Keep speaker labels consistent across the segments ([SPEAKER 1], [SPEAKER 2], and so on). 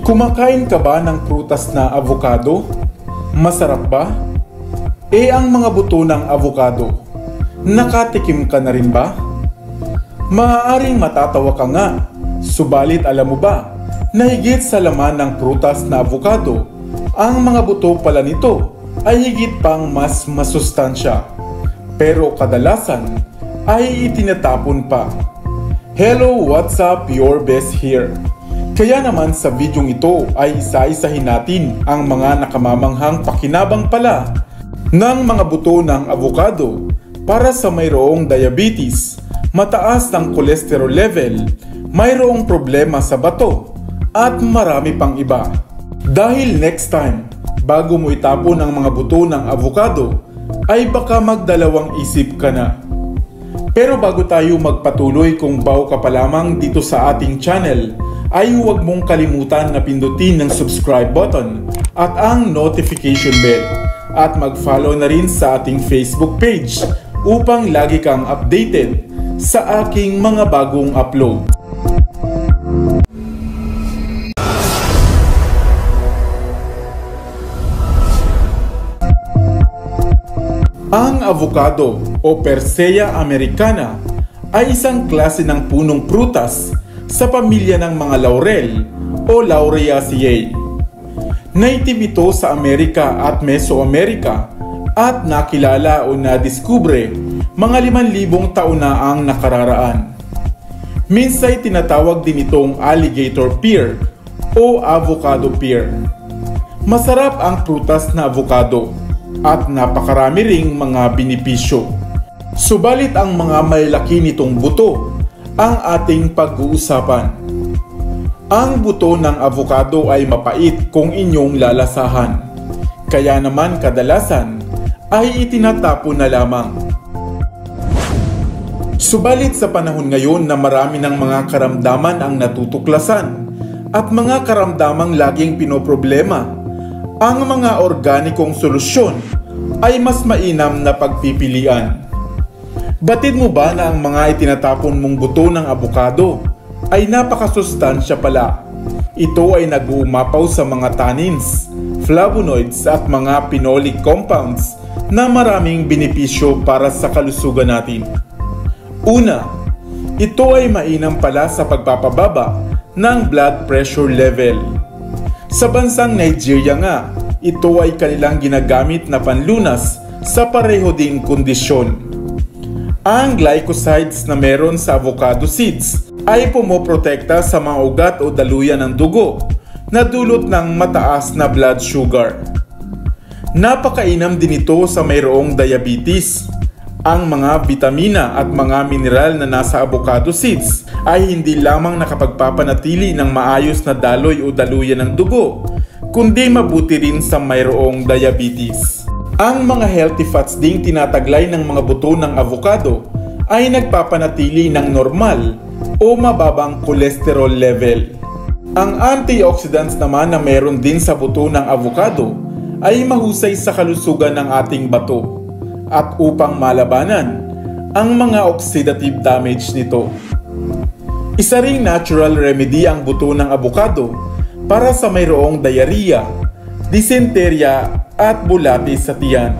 [SPEAKER 1] Kumakain ka ba ng prutas na avocado? Masarap ba? Ang mga buto ng avocado, nakatikim ka na rin ba? Maaaring matatawa ka nga, subalit alam mo ba na higit sa laman ng prutas na avocado, ang mga buto pala nito ay higit pang mas masustansya. Pero kadalasan ay itinatapon pa. Hello, what's up? Your best here. Kaya naman sa videong ito ay isa-isahin natin ang mga nakamamanghang pakinabang pala ng mga buto ng avocado para sa mayroong diabetes, mataas ng cholesterol level, mayroong problema sa bato, at marami pang iba. Dahil next time, bago mo itapon ang mga buto ng avocado, ay baka magdalawang isip ka na. Pero bago tayo magpatuloy, kung bago ka pa lamang dito sa ating channel, ay huwag mong kalimutan na pindutin ng subscribe button at ang notification bell at mag-follow na rin sa ating Facebook page upang lagi kang updated sa aking mga bagong upload. Ang avocado o Persea americana ay isang klase ng punong prutas sa pamilya ng mga laurel o Lauriaceae. Native ito sa Amerika at Mesoamerica at nakilala o nadiskubre mga 5,000 taon na ang nakararaan. Minsan tinatawag din itong alligator pear o avocado pear. Masarap ang prutas na avocado at napakarami ring mga benepisyo. Subalit ang mga malalaki nitong buto ang ating pag-uusapan. Ang buto ng avocado ay mapait kung inyong lalasahan. Kaya naman kadalasan ay itinatapon na lamang. Subalit sa panahon ngayon na marami ng mga karamdaman ang natutuklasan at mga karamdamang laging pinoproblema, ang mga organikong solusyon ay mas mainam na pagpipilian. Batid mo ba na ang mga itinatapon mong buto ng avocado ay napakasustansya pala? Ito ay nag-uumapaw sa mga tannins, flavonoids at mga phenolic compounds na maraming benepisyo para sa kalusugan natin. Una, ito ay mainam pala sa pagpapababa ng blood pressure level. Sa bansang Nigeria nga, ito ay kanilang ginagamit na panlunas sa pareho ding kondisyon. Ang glycosides na meron sa avocado seeds ay pumoprotekta sa mga ugat o daluyan ng dugo na dulot ng mataas na blood sugar. Napakainam din ito sa mayroong diabetes. Ang mga vitamina at mga mineral na nasa avocado seeds ay hindi lamang nakapagpapanatili ng maayos na daloy o daluyan ng dugo, kundi mabuti rin sa mayroong diabetes. Ang mga healthy fats ding tinataglay ng mga buto ng avocado ay nagpapanatili ng normal o mababang cholesterol level. Ang antioxidants naman na meron din sa buto ng avocado ay mahusay sa kalusugan ng ating bato at upang malabanan ang mga oxidative damage nito. Isa ring natural remedy ang buto ng avocado para sa mayroong diarrhea, dysenteria at bulati sa tiyan.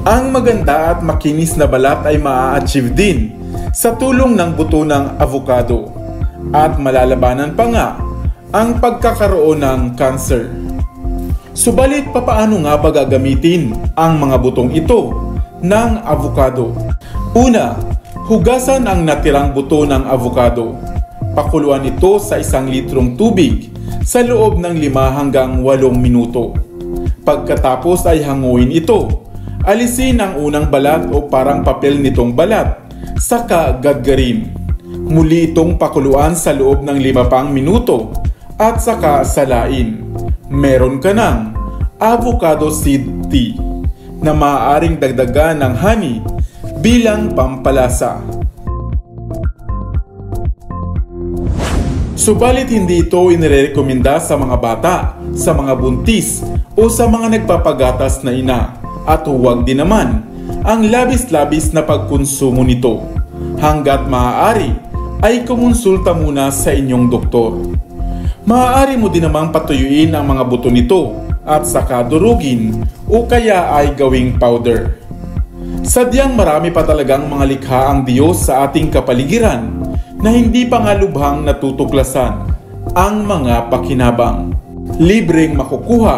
[SPEAKER 1] Ang maganda at makinis na balat ay maa-achieve din sa tulong ng buto ng avocado at malalabanan pa nga ang pagkakaroon ng cancer. Subalit papaano nga ba gagamitin ang mga butong ito ng avocado? Una, hugasan ang natirang buto ng avocado. Pakuluan ito sa 1 litrong tubig sa loob ng 5 hanggang 8 minuto. Pagkatapos ay hanguin ito. Alisin ang unang balat o parang papel nitong balat, saka gaggarin. Muli itong pakuluan sa loob ng 5 pang minuto at saka salain. Meron ka ng avocado seed tea na maaaring dagdagan ng honey bilang pampalasa. Subalit hindi ito inirekomenda sa mga bata, sa mga buntis o sa mga nagpapagatas na ina, at huwag din naman ang labis-labis na pagkonsumo nito. Hanggat maaari ay kumonsulta muna sa inyong doktor. Maaari mo din namang patuyuin ang mga buto nito at saka durugin o kaya ay gawing powder. Sadyang marami pa talagang mga likha ang Diyos sa ating kapaligiran na hindi pa nga lubhang natutuklasan ang mga pakinabang. Libreng makukuha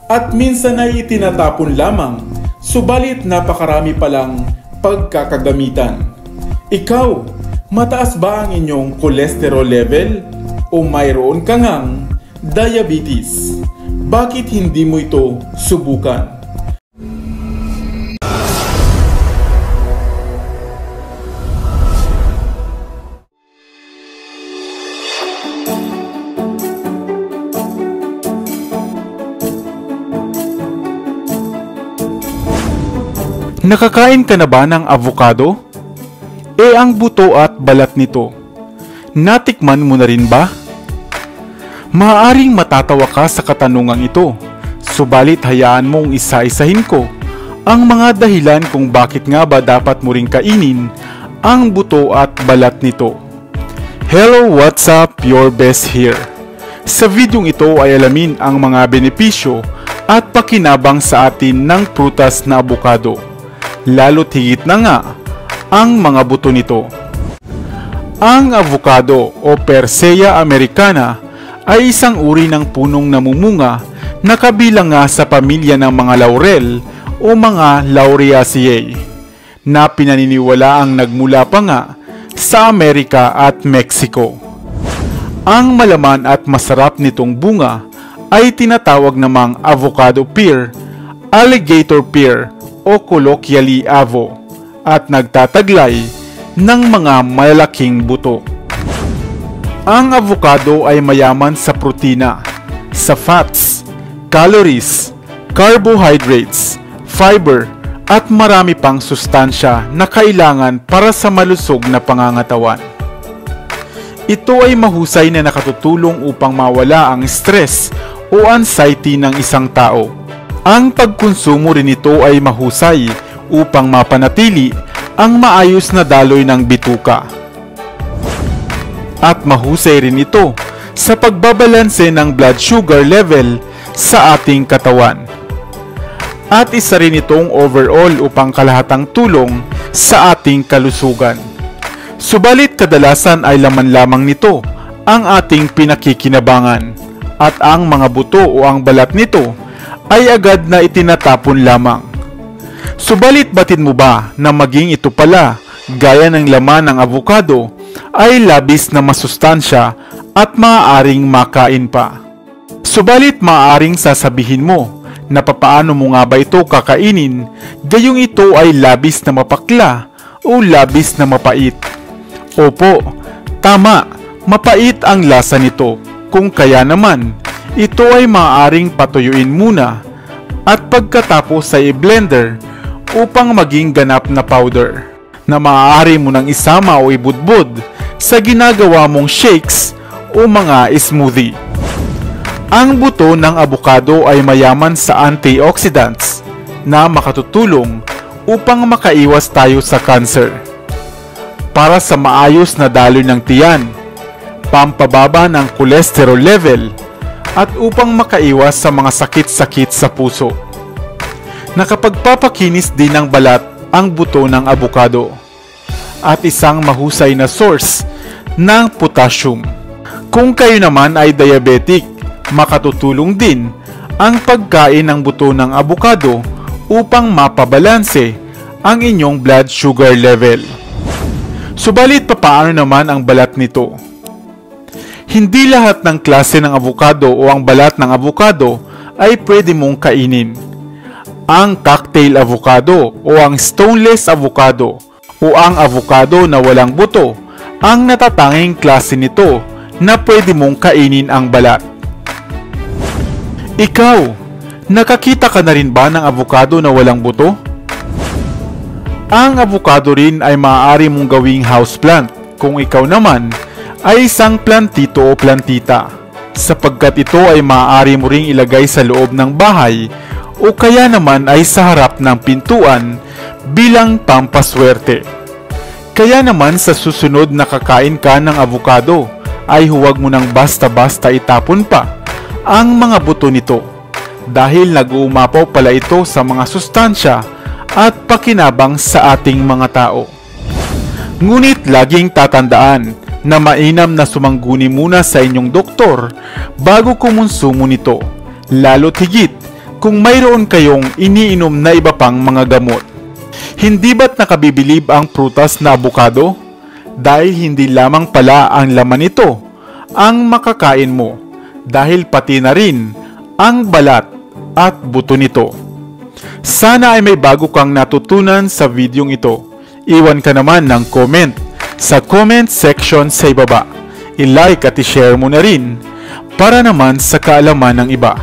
[SPEAKER 1] at minsan ay itinatapon lamang, subalit napakarami palang pagkakagamitan. Ikaw, mataas ba ang inyong cholesterol level o mayroon ka ngang diabetes? Bakit hindi mo ito subukan?
[SPEAKER 2] Nakakain ka na ba ng avocado? Ang buto at balat nito, natikman mo na rin ba? Maaaring matatawa ka sa katanungang ito, subalit hayaan mong isa-isahin ko ang mga dahilan kung bakit nga ba dapat mo ring kainin ang buto at balat nito. Hello, what's up? Your best here. Sa videong ito ay alamin ang mga benepisyo at pakinabang sa atin ng prutas na avocado. Lalo't higit na nga ang mga buto nito. Ang avocado o Persea americana ay isang uri ng punong namumunga na kabilang nga sa pamilya ng mga laurel o mga Lauriaceae na pinaniniwalaang nagmula pa nga sa Amerika at Mexico. Ang malaman at masarap nitong bunga ay tinatawag namang avocado pear, alligator pear o colloquially avo, at nagtataglay ng mga malalaking buto. Ang avocado ay mayaman sa protina, sa fats, calories, carbohydrates, fiber, at marami pang sustansya na kailangan para sa malusog na pangangatawan. Ito ay mahusay na nakatutulong upang mawala ang stress o anxiety ng isang tao. Ang pagkonsumo rin nito ay mahusay upang mapanatili ang maayos na daloy ng bituka. At mahusay rin ito sa pagbabalanse ng blood sugar level sa ating katawan. At isa rin itong overall upang kalahatang tulong sa ating kalusugan. Subalit kadalasan ay laman lamang nito ang ating pinakikinabangan at ang mga buto o ang balat nito ay agad na itinatapon lamang. Subalit batid mo ba na maging ito pala, gaya ng laman ng avocado, ay labis na masustansya at maaaring makain pa? Subalit maaaring sasabihin mo na papaano mo nga ba ito kakainin, gayong ito ay labis na mapakla o labis na mapait. Opo, tama, mapait ang lasa nito, kung kaya naman ito ay maaaring patuyuin muna at pagkatapos ay i-blender upang maging ganap na powder na maaari mo nang isama o ibudbud sa ginagawa mong shakes o mga smoothie. Ang buto ng avocado ay mayaman sa antioxidants na makatutulong upang makaiwas tayo sa cancer, para sa maayos na daloy ng tiyan, pampababa ng cholesterol level, at upang makaiwas sa mga sakit-sakit sa puso. Nakapagpapakinis din ng balat ang buto ng avocado at isang mahusay na source ng potassium. Kung kayo naman ay diabetic, makatutulong din ang pagkain ng buto ng avocado upang mapabalanse ang inyong blood sugar level. Subalit papaano naman ang balat nito? Hindi lahat ng klase ng avocado o ang balat ng avocado ay pwede mong kainin. Ang cocktail avocado o ang stoneless avocado o ang avocado na walang buto ang natatanging klase nito na pwede mong kainin ang balat. Ikaw, nakakita ka na rin ba ng avocado na walang buto? Ang avocado rin ay maaari mong gawing houseplant kung ikaw naman ay isang plantito o plantita, sapagkat ito ay maaari mo ring ilagay sa loob ng bahay o kaya naman ay sa harap ng pintuan bilang pampaswerte. Kaya naman sa susunod na kakain ka ng avocado ay huwag mo nang basta-basta itapon pa ang mga buto nito dahil nag-uumapaw pala ito sa mga sustansya at pakinabang sa ating mga tao. Ngunit laging tatandaan na mainam na sumangguni muna sa inyong doktor bago kumonsumo nito, lalo't higit kung mayroon kayong iniinom na iba pang mga gamot. Hindi ba't nakabibilib ang prutas na abukado? Dahil hindi lamang pala ang laman nito ang makakain mo, dahil pati na rin ang balat at buto nito. Sana ay may bago kang natutunan sa videong ito. Iwan ka naman ng comment sa comment section sa ibaba. I-like at i-share mo na rin para naman sa kaalaman ng iba.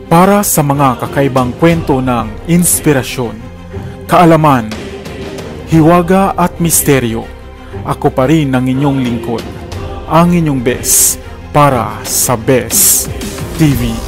[SPEAKER 2] Para sa mga kakaibang kwento ng inspirasyon, kaalaman, hiwaga at misteryo, ako pa rin ang inyong lingkod, ang inyong best para sa Best TV.